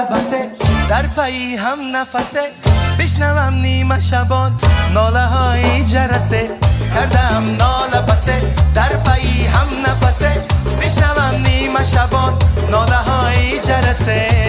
لباسه در پایی هم نفسه بشنوم نیمه شبان ناله های جرسه کردم ناله بسه در پایی هم نفسه بشنوم نیمه شبان ناله های جرسه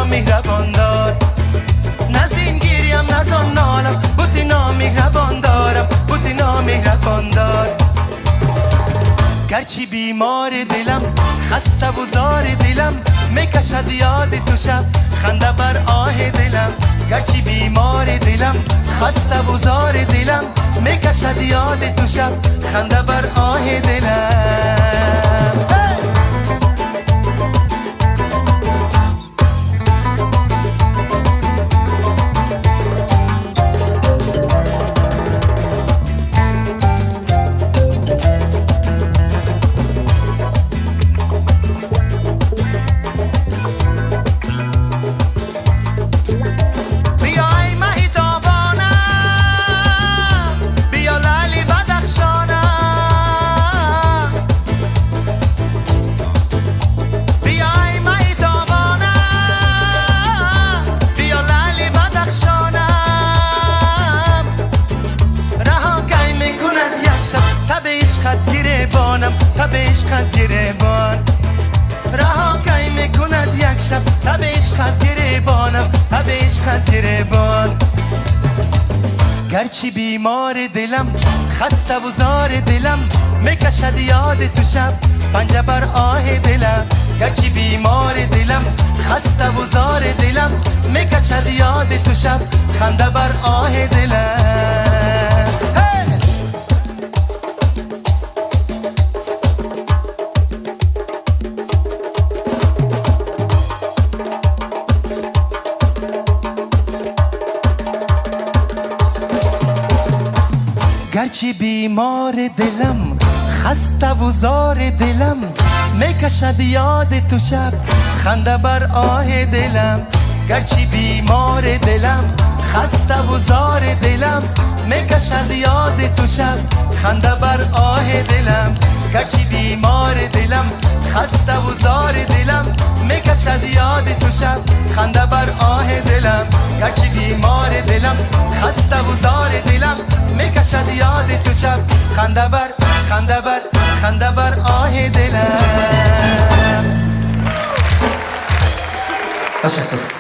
مهربان دار نزین گیریم نزان نالم بوتی نامهربان دارم بوتی نامهربان دار گرچی بیمار دلم خسته و زار دلم میکشد یاد تو شب خنده بر آه دلم گرچی بیمار دلم خسته و زار دلم میکشد یاد تو شب خنده بر آه دلم تب عشقت گریبان رها کی میکند یک شب تب عشقت گریبانم تب عشقت گریبان گرچی بیمار دلم خسته و زار دلم میکشد یاد تو شب پنجه بر آه دلم گرچی بیمار دلم خسته و زار دلم میکشد یاد تو شب خنده بر آه دلم گرچی بیمار دلم خسته و زار دلم میکشد یاد تو شب خنده بر آه دلم گرچی بیمار دلم خسته و زار دلم میکشد یاد تو شب خنده بر آه دلم گرچی بیمار دلم خسته و زار دلم میکشد یاد تو شب خنده بر آه دلم گرچی بیمار دلم خسته و زار دلم میکشد یاد تو شب خنده بر خنده بر خنده بر آه دلم. تشکر.